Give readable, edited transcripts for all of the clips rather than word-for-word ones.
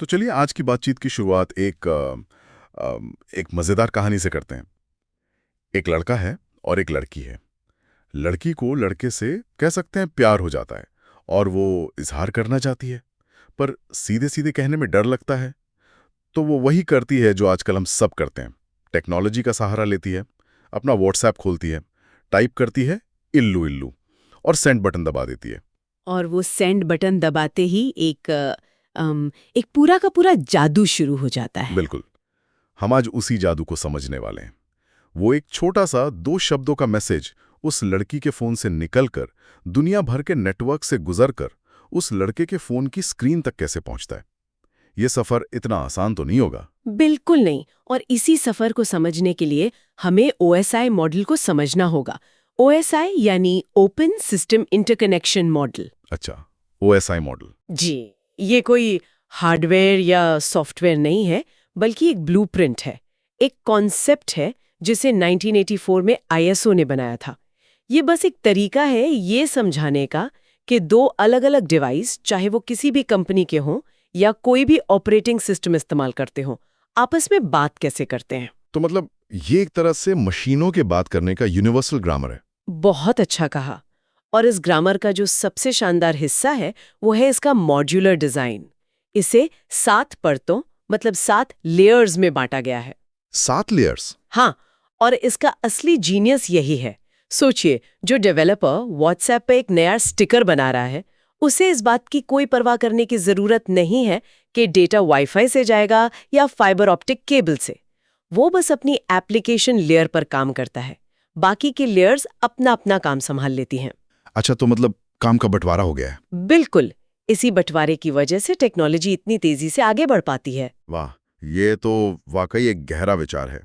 तो चलिए आज की बातचीत की शुरुआत एक मजेदार कहानी से करते हैं। एक लड़का है और एक लड़की है। लड़की को लड़के से कह सकते हैं प्यार हो जाता है और वो इजहार करना चाहती है, पर सीधे सीधे कहने में डर लगता है। तो वो वही करती है जो आजकल हम सब करते हैं। टेक्नोलॉजी का सहारा लेती है, अपना व्हाट्सएप खोलती है, टाइप करती है इल्लू इल्लू और सेंड बटन दबा देती है। और वो सेंड बटन दबाते ही एक पूरा का पूरा जादू शुरू हो जाता है। बिल्कुल, हम आज उसी जादू को समझने वाले हैं। वो एक छोटा सा 2 शब्दों का मैसेज उस लड़की के फोन से निकलकर दुनिया भर के नेटवर्क से गुजरकर उस लड़के के फोन की स्क्रीन तक कैसे पहुंचता है। ये सफर इतना आसान तो नहीं होगा। बिल्कुल नहीं। और इसी सफर को समझने के लिए हमें ओएसआई मॉडल को समझना होगा। ओएसआई यानी ओपन सिस्टम इंटरकनेक्शन मॉडल। अच्छा, ओएसआई मॉडल। जी, ये कोई हार्डवेयर या सॉफ्टवेयर नहीं है, बल्कि एक ब्लूप्रिंट है, एक कॉन्सेप्ट है जिसे 1984 में आईएसओ ने बनाया था। ये बस एक तरीका है ये समझाने का कि दो अलग-अलग डिवाइस, चाहे वो किसी भी कंपनी के हों या कोई भी ऑपरेटिंग सिस्टम इस्तेमाल करते हों, आपस में बात कैसे करते हैं। तो मतलब ये एक तरह से मशीनों के बात करने का यूनिवर्सल ग्रामर है। बहुत अच्छा कहा। और इस ग्रामर का जो सबसे शानदार हिस्सा है वो है इसका मॉड्यूलर डिजाइन। इसे 7 परतों मतलब 7 लेयर्स में बांटा गया है। 7 लेयर्स। हाँ, और इसका असली जीनियस यही है। सोचिए, जो डेवलपर व्हाट्सएप पे एक नया स्टिकर बना रहा है, उसे इस बात की कोई परवाह करने की जरूरत नहीं है कि डेटा वाईफाई से जाएगा या फाइबर ऑप्टिक केबल से। वो बस अपनी एप्लीकेशन लेयर पर काम करता है। बाकी के लेयर्स अपना अपना काम संभाल लेती हैं। अच्छा, तो मतलब काम का बंटवारा हो गया है। बिल्कुल, इसी बंटवारे की वजह से टेक्नोलॉजी इतनी तेजी से आगे बढ़ पाती है। वाह, ये तो वाकई एक गहरा विचार है।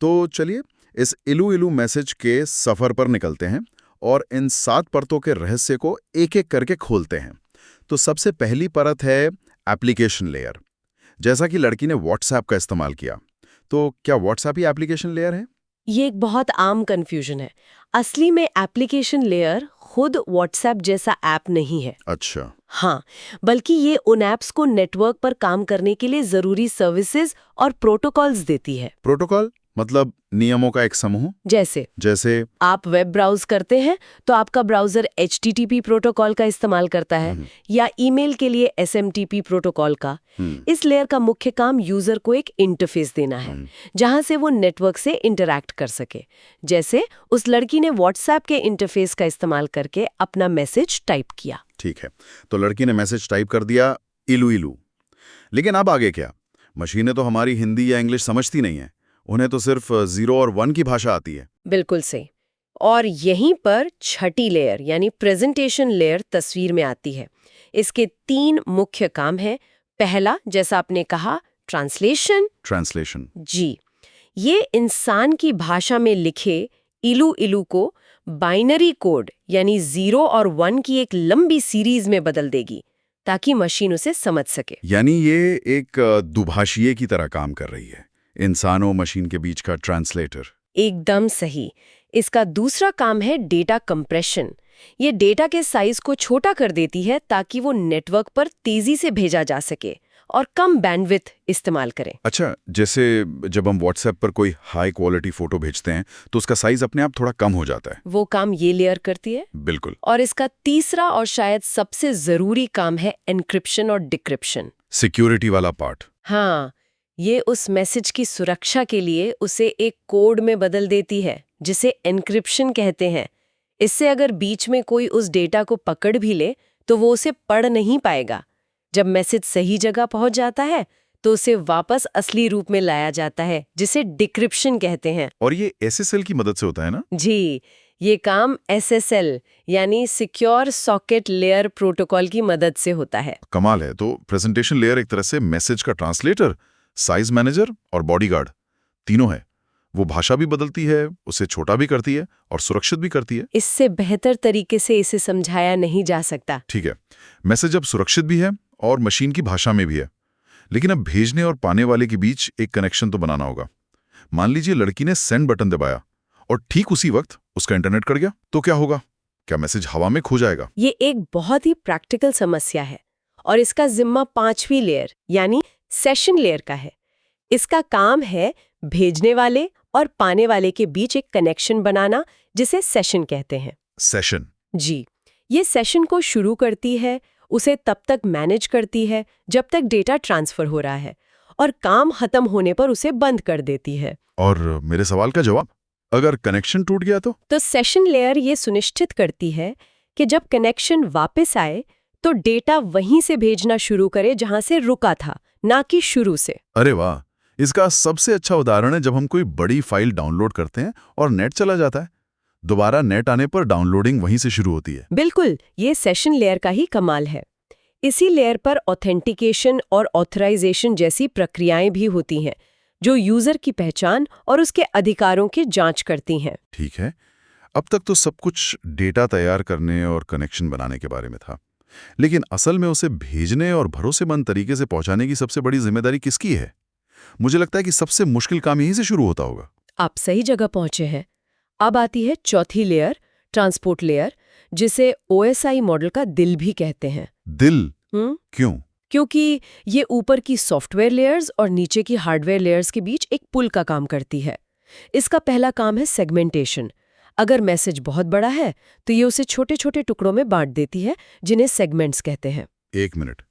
तो चलिए इस इलू इलू मैसेज के सफर पर निकलते हैं और इन 7 परतों के रहस्य को एक एक करके खोलते हैं। तो सबसे पहली परत है एप्लीकेशन लेयर। जैसा कि लड़की ने व्हाट्सएप का इस्तेमाल किया, तो क्या व्हाट्सएप ही एप्लीकेशन लेयर है? ये एक बहुत आम कंफ्यूजन है। असली में एप्लीकेशन लेयर खुद व्हाट्सएप जैसा ऐप नहीं है। अच्छा। हाँ, बल्कि ये उन ऐप्स को नेटवर्क पर काम करने के लिए जरूरी सर्विसेज और प्रोटोकॉल्स देती है। प्रोटोकॉल मतलब नियमों का एक समूह। जैसे आप वेब ब्राउज करते हैं तो आपका ब्राउजर HTTP प्रोटोकॉल का इस्तेमाल करता है या ईमेल के लिए SMTP प्रोटोकॉल का। इस लेयर का मुख्य काम यूजर को एक इंटरफेस देना है जहां से वो नेटवर्क से इंटरैक्ट कर सके। जैसे उस लड़की ने व्हाट्सएप के इंटरफेस का इस्तेमाल करके अपना मैसेज टाइप किया। ठीक है, तो लड़की ने मैसेज टाइप कर दिया इलू इलू। लेकिन अब आगे क्या? मशीनें तो हमारी हिंदी या इंग्लिश समझती नहीं है, उन्हें तो सिर्फ 0 और 1 की भाषा आती है। बिल्कुल सही। और यहीं पर छठी लेयर यानी प्रेजेंटेशन लेयर तस्वीर में आती है। इसके 3 मुख्य काम हैं। पहला, जैसा आपने कहा, ट्रांसलेशन। जी, ये इंसान की भाषा में लिखे इलू इलू को बाइनरी कोड यानी 0 और 1 की एक लंबी सीरीज में बदल देगी ताकि मशीन उसे समझ सके। यानी ये एक दुभाषीय की तरह काम कर रही है, इंसान और मशीन के बीच का ट्रांसलेटर। एकदम सही। इसका दूसरा काम है डेटा कंप्रेशन। ये डेटा के साइज को छोटा कर देती है ताकि वो नेटवर्क पर तेजी से भेजा जा सके और कम बैंडविड्थ इस्तेमाल करें। अच्छा, जैसे जब हम व्हाट्सएप पर कोई हाई क्वालिटी फोटो भेजते हैं तो उसका साइज अपने आप थोड़ा कम हो जाता है। वो काम ये लेयर करती है। बिल्कुल। और इसका तीसरा और शायद सबसे जरूरी काम है एन्क्रिप्शन और डिक्रिप्शन, सिक्योरिटी वाला पार्ट। हाँ, ये उस मैसेज की सुरक्षा के लिए उसे एक कोड में बदल देती है जिसे एन्क्रिप्शन कहते हैं। इससे अगर बीच में कोई उस डेटा को पकड़ भी ले तो वो उसे पढ़ नहीं पाएगा। जब मैसेज सही जगह पहुंच जाता है तो उसे वापस असली रूप में लाया जाता है, जिसे डिक्रिप्शन कहते हैं। और ये SSL की मदद से होता है ना? जी, ये काम SSL यानी सिक्योर सॉकेट लेयर प्रोटोकॉल की मदद से होता है। कमाल है। तो प्रेजेंटेशन लेयर एक तरह से मैसेज का ट्रांसलेटर, साइज मैनेजर और बॉडीगार्ड तीनों है। वो भाषा भी बदलती है, उसे छोटा भी करती है और सुरक्षित भी करती है। इससे बेहतर तरीके से इसे समझाया नहीं जा सकता। ठीक है, मैसेज अब सुरक्षित भी है और मशीन की भाषा में भी है। लेकिन अब भेजने और पाने वाले के बीच एक कनेक्शन तो बनाना होगा। मान लीजिए लड़की ने सेंड बटन दबाया और ठीक उसी वक्त उसका इंटरनेट कट गया, तो क्या होगा? क्या मैसेज हवा में खो जाएगा? ये एक बहुत ही प्रैक्टिकल समस्या है और इसका जिम्मा 5वीं लेयर यानी सेशन लेयर का है। इसका काम है भेजने वाले और पाने वाले के बीच एक कनेक्शन बनाना, जिसे सेशन कहते हैं। सेशन। जी, ये सेशन को शुरू करती है, उसे तब तक मैनेज करती है जब तक डेटा ट्रांसफर हो रहा है, और काम खत्म होने पर उसे बंद कर देती है। और मेरे सवाल का जवाब, अगर कनेक्शन टूट गया तो सेशन लेयर ये सुनिश्चित करती है कि जब कनेक्शन वापस आए तो डेटा वहीं से भेजना शुरू करे जहां से रुका था, ना कि शुरू से। अरे वाह, इसका सबसे अच्छा उदाहरण है जब हम कोई बड़ी फाइल डाउनलोड करते हैं और नेट चला जाता है। दोबारा नेट आने पर डाउनलोडिंग वहीं से शुरू होती है। बिल्कुल, ये सेशन लेयर का ही कमाल है। इसी लेयर पर ऑथेंटिकेशन और ऑथराइजेशन जैसी प्रक्रियाएं भी होती हैं, जो यूजर की पहचान और उसके अधिकारों की जांच करती हैं। ठीक है, अब तक तो सब कुछ डेटा तैयार करने और कनेक्शन बनाने के बारे में था, लेकिन असल में उसे भेजने और भरोसेमंद तरीके से पहुंचाने की सबसे बड़ी जिम्मेदारी किसकी है? मुझे लगता है कि सबसे मुश्किल काम यहीं से शुरू होता होगा। आप सही जगह पहुंचे हैं। अब आती है चौथी लेयर, ट्रांसपोर्ट लेयर, जिसे OSI मॉडल का दिल भी कहते हैं। दिल? क्यों? क्योंकि ये ऊपर की सॉफ्टवेयर लेयर्स और नीचे की हार्डवेयर लेयर्स के बीच एक पुल का काम करती है। इसका पहला काम है सेगमेंटेशन। अगर मैसेज बहुत बड़ा है तो ये उसे छोटे छोटे टुकड़ों में बांट देती है, जिन्हें सेगमेंट्स कहते हैं। एक मिनट,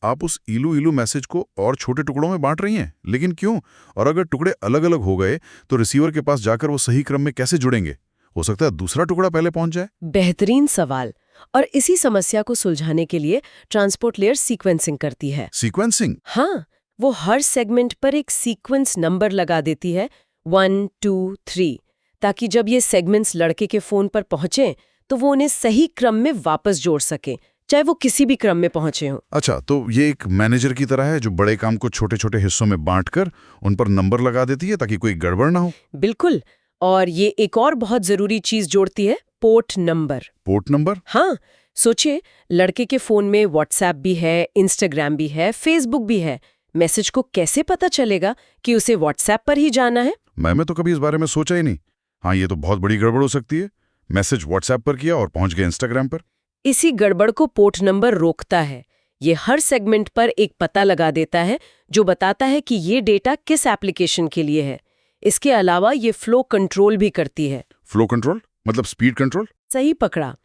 आप उस इलू मैसेज को और छोटे टुकड़ों में बांट रही हैं, लेकिन क्यों? और अगर टुकड़े अलग अलग हो गए तो रिसीवर के पास जाकर वो सही क्रम में कैसे जुड़ेंगे? हो सकता है दूसरा टुकड़ा पहले पहुंच जाए। बेहतरीन सवाल। और इसी समस्या को सुलझाने के लिए ट्रांसपोर्ट लेयर सीक्वेंसिंग करती है। सीक्वेंसिंग? हाँ, वो हर सेगमेंट पर एक सीक्वेंस नंबर लगा देती है, 1, 2, 3, ताकि जब ये सेगमेंट्स लड़के के फोन पर पहुंचे तो वो उन्हें सही क्रम में वापस जोड़ सके, चाहे वो किसी भी क्रम में पहुंचे हों। अच्छा, तो ये एक मैनेजर की तरह है जो बड़े काम को छोटे छोटे हिस्सों में बांटकर उन पर नंबर लगा देती है ताकि कोई गड़बड़ ना हो। बिल्कुल। और ये एक और बहुत जरूरी चीज जोड़ती है, पोर्ट नंबर। Port number? हाँ, सोचिए, लड़के के फोन में व्हाट्सएप भी है, इंस्टाग्राम भी है, फेसबुक भी है। मैसेज को कैसे पता चलेगा कि उसे व्हाट्सएप पर ही जाना है? मैं तो कभी इस बारे में सोचा ही नहीं। हाँ, ये तो बहुत बड़ी गड़बड़ हो सकती है। मैसेज व्हाट्सएप पर किया और पहुंच गया इंस्टाग्राम पर। इसी गड़बड़ को पोर्ट नंबर रोकता है। ये हर सेगमेंट पर एक पता लगा देता है जो बताता है कि ये डेटा किस एप्लीकेशन के लिए है। इसके अलावा ये फ्लो कंट्रोल भी करती है। फ्लो कंट्रोल मतलब स्पीड कंट्रोल? सही पकड़ा।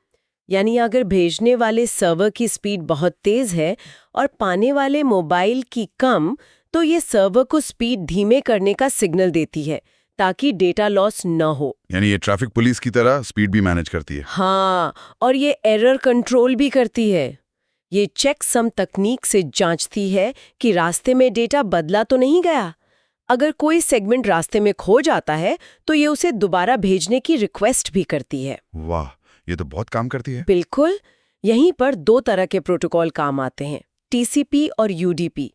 यानी अगर भेजने वाले सर्वर की स्पीड बहुत तेज है और पाने वाले मोबाइल की कम, तो ये सर्वर को स्पीड धीमे करने का सिग्नल देती है ताकि डेटा लॉस न हो। यानी ये ट्रैफिक पुलिस की तरह स्पीड भी मैनेज करती है। हाँ, और ये एरर कंट्रोल भी करती है। ये चेक सम तकनीक से जांचती है कि रास्ते में डेटा बदला तो नहीं गया। अगर कोई सेगमेंट रास्ते में खो जाता है तो ये उसे दोबारा भेजने की रिक्वेस्ट भी करती है। वाह, ये तो बहुत काम करती है। बिल्कुल। यहीं पर दो तरह के प्रोटोकॉल काम आते हैं, TCP और UDP।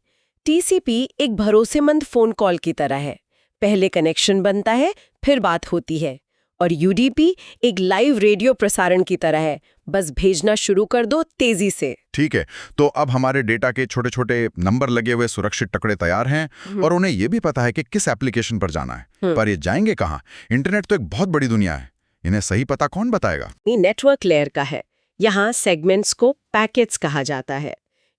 TCP एक भरोसेमंद फोन कॉल की तरह है। पहले कनेक्शन बनता है, फिर बात होती है। और UDP एक लाइव रेडियो प्रसारण की तरह है, बस भेजना शुरू कर दो तेजी से। ठीक है, तो अब हमारे डेटा के छोटे छोटे नंबर लगे हुए सुरक्षित टुकड़े तैयार हैं और उन्हें यह भी पता है कि किस एप्लीकेशन पर जाना है। पर ये जाएंगे कहाँ? इंटरनेट तो एक बहुत बड़ी दुनिया है, इन्हें सही पता कौन बताएगा? ये नेटवर्क लेयर का है। यहाँ सेगमेंट्स को पैकेट्स कहा जाता है।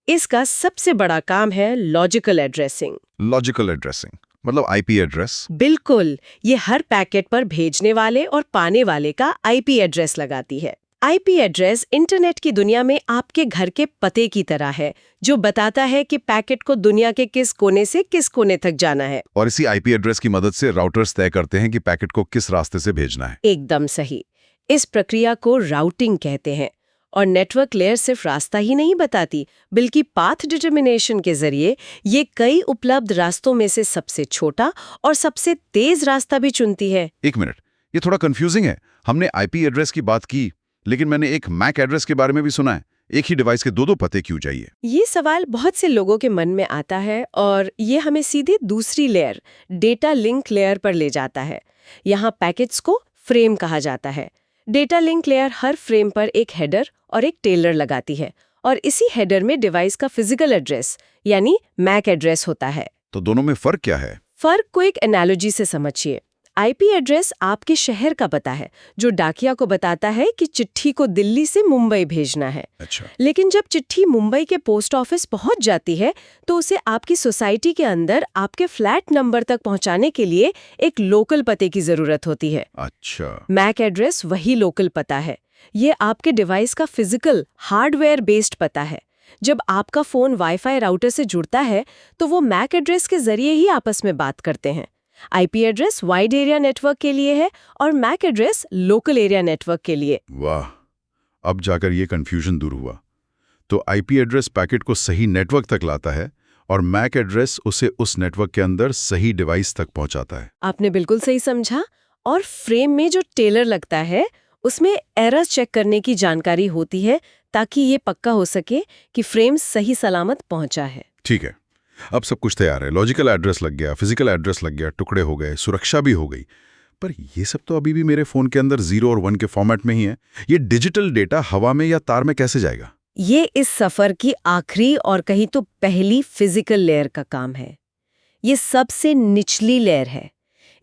इसका सबसे बड़ा काम है लॉजिकल एड्रेसिंग। लॉजिकल एड्रेसिंग मतलब IP एड्रेस? बिल्कुल। ये हर पैकेट पर भेजने वाले और पाने वाले का IP एड्रेस लगाती है। IP एड्रेस इंटरनेट की दुनिया में आपके घर के पते की तरह है, जो बताता है कि पैकेट को दुनिया के किस कोने से किस कोने तक जाना है। और इसी IP एड्रेस की मदद से राउटर्स तय करते हैं कि पैकेट को किस रास्ते से भेजना है। एकदम सही। इस प्रक्रिया को राउटिंग कहते हैं। और नेटवर्क लेयर सिर्फ रास्ता ही नहीं बताती, बल्कि पाथ डिटर्मिनेशन के जरिए ये कई उपलब्ध रास्तों में से सबसे छोटा और सबसे तेज रास्ता भी चुनती है। एक मिनट, ये थोड़ा कंफ्यूजिंग है। हमने IP एड्रेस की बात की, लेकिन मैंने एक मैक एड्रेस के बारे में भी सुना है। एक ही डिवाइस के दो पते क्यों चाहिए? ये सवाल बहुत से लोगों के मन में आता है और ये हमें सीधे दूसरी लेयर, डेटा लिंक लेयर पर ले जाता है। यहाँ पैकेट्स को फ्रेम कहा जाता है। डेटा लिंक लेयर हर फ्रेम पर एक हेडर और एक टेलर लगाती है, और इसी हेडर में डिवाइस का फिजिकल एड्रेस यानी मैक एड्रेस होता है। तो दोनों में फर्क क्या है? फर्क को एक एनालॉजी से समझिए। आईपी एड्रेस आपके शहर का पता है, जो डाकिया को बताता है कि चिट्ठी को दिल्ली से मुंबई भेजना है। अच्छा। लेकिन जब चिट्ठी मुंबई के पोस्ट ऑफिस पहुंच जाती है तो उसे आपकी सोसाइटी के अंदर आपके फ्लैट नंबर तक पहुंचाने के लिए एक लोकल पते की जरूरत होती है। अच्छा। मैक एड्रेस वही लोकल पता है। ये आपके डिवाइस का फिजिकल हार्डवेयर बेस्ड पता है। जब आपका फोन वाईफाई राउटर से जुड़ता है तो वो मैक एड्रेस के जरिए ही आपस में बात करते हैं। IP address wide area network के लिए है और MAC address local area network के लिए। वाह, अब जाकर ये कंफ्यूजन दूर हुआ। तो आईपी एड्रेस पैकेट को सही नेटवर्क तक लाता है और मैक एड्रेस उसे उस नेटवर्क के अंदर सही डिवाइस तक पहुंचाता है। आपने बिल्कुल सही समझा। और फ्रेम में जो टेलर लगता है उसमें एरर्स चेक करने की जानकारी होती है ताकि ये पक्का हो सके कि फ्रेम सही सलामत पहुंचा है। ठीक है, अब सब कुछ तैयार है। लॉजिकल एड्रेस लग गया, फिजिकल एड्रेस लग गया, टुकड़े हो गए, सुरक्षा भी हो गई। पर ये सब तो अभी भी मेरे फोन के अंदर 0 और 1 के फॉर्मेट में ही है। ये डिजिटल डेटा हवा में या तार में कैसे जाएगा? ये इस सफर की आखिरी और कहीं तो पहली फिजिकल लेयर का काम है। ये सबसे निचली लेयर है।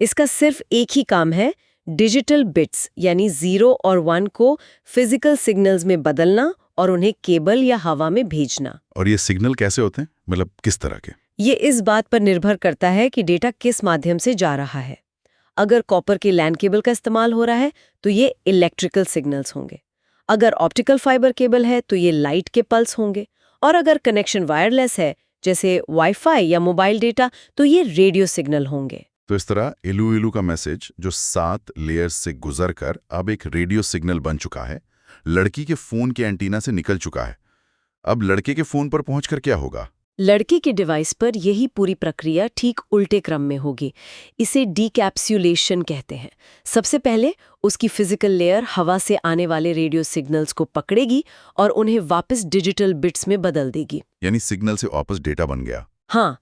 इसका सिर्फ एक ही काम है, डिजिटल बिट्स यानी 0 और 1 को फिजिकल सिग्नल्स में बदलना और उन्हें केबल या हवा में भेजना। और ये सिग्नल कैसे होते हैं, मतलब किस तरह के? ये इस बात पर निर्भर करता है कि डेटा किस माध्यम से जा रहा है। अगर कॉपर की लैन केबल का इस्तेमाल हो रहा है तो ये इलेक्ट्रिकल सिग्नल्स होंगे। अगर ऑप्टिकल फाइबर केबल है तो ये लाइट के पल्स होंगे। और अगर कनेक्शन वायरलेस है जैसे वाईफाई या मोबाइल डेटा तो ये रेडियो सिग्नल होंगे। तो इस तरह इलू इलू का मैसेज जो 7 लेयर्स से गुजरकर अब एक रेडियो सिग्नल बन चुका है, लड़की के फोन के एंटीना से निकल चुका है। अब लड़के के फोन पर पहुंचकर क्या होगा? लड़के के डिवाइस पर यही पूरी प्रक्रिया ठीक उल्टे क्रम में होगी। इसे डीकैप्सुलेशन कहते हैं। सबसे पहले उसकी फिजिकल लेयर हवा से आने वाले रेडियो सिग्नल्स को पकड़ेगी और उन्हें वापस डिजिटल बिट्स में बदल देगी। यानी सिग्नल से वापस डेटा बन गया। हाँ,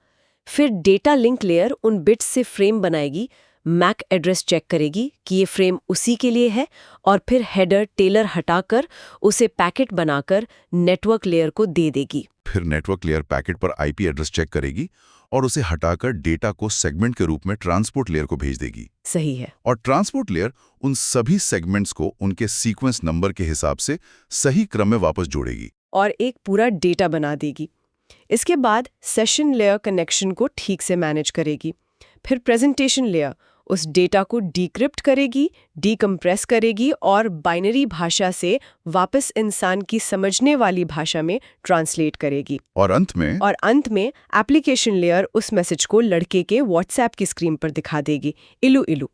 फिर डेटा लिंक लेयर उन बिट्स से फ्रेम बनाएगी, मैक एड्रेस चेक करेगी कि ये फ्रेम उसी के लिए है और फिर हेडर टेलर हटाकर उसे पैकेट बनाकर नेटवर्क लेयर को दे देगी। फिर नेटवर्क लेयर पैकेट पर आईपी एड्रेस चेक करेगी और उसे हटाकर डेटा को सेगमेंट के रूप में ट्रांसपोर्ट लेयर को भेज देगी। सही है। और ट्रांसपोर्ट लेयर उन सभी सेगमेंट्स को उनके सीक्वेंस नंबर के हिसाब से सही क्रम में वापस जोड़ेगी और एक पूरा डेटा बना देगी। इसके बाद सेशन लेयर कनेक्शन को ठीक से मैनेज करेगी। फिर प्रेजेंटेशन लेयर उस डेटा को डिक्रिप्ट करेगी, डीकम्प्रेस करेगी और बाइनरी भाषा से वापस इंसान की समझने वाली भाषा में ट्रांसलेट करेगी। और अंत में एप्लीकेशन लेयर उस मैसेज को लड़के के व्हाट्सएप की स्क्रीन पर दिखा देगी, इलू इलू।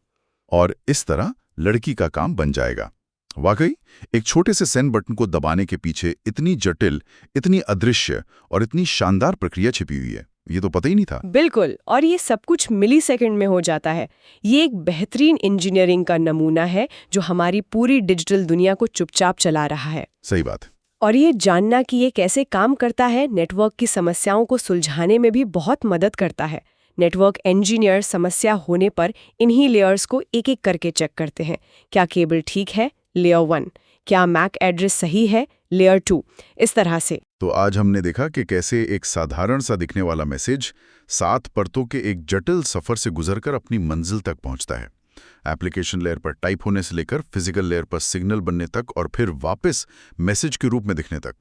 और इस तरह लड़की का काम बन जाएगा। वाकई एक छोटे से सेंड बटन को दबाने के पीछे इतनी जटिल, इतनी अदृश्य और इतनी शानदार प्रक्रिया छिपी हुई है, ये तो पता ही नहीं था। बिल्कुल, और ये सब कुछ मिलीसेकंड में हो जाता है। ये एक बेहतरीन इंजीनियरिंग का नमूना है जो हमारी पूरी डिजिटल दुनिया को चुपचाप चला रहा है। सही बात है। और ये जानना कि ये कैसे काम करता है नेटवर्क की समस्याओं को सुलझाने में भी बहुत मदद करता है। नेटवर्क इंजीनियर समस्या होने पर इन्हीं लेयर्स को एक एक करके चेक करते हैं। क्या केबल ठीक है? लेयर 1। क्या मैक एड्रेस सही है? लेयर 2। इस तरह से। तो आज हमने देखा कि कैसे एक साधारण सा दिखने वाला मैसेज 7 परतों के एक जटिल सफर से गुजरकर अपनी मंजिल तक पहुंचता है। एप्लीकेशन लेयर पर टाइप होने से लेकर फिजिकल लेयर पर सिग्नल बनने तक और फिर वापस मैसेज के रूप में दिखने तक।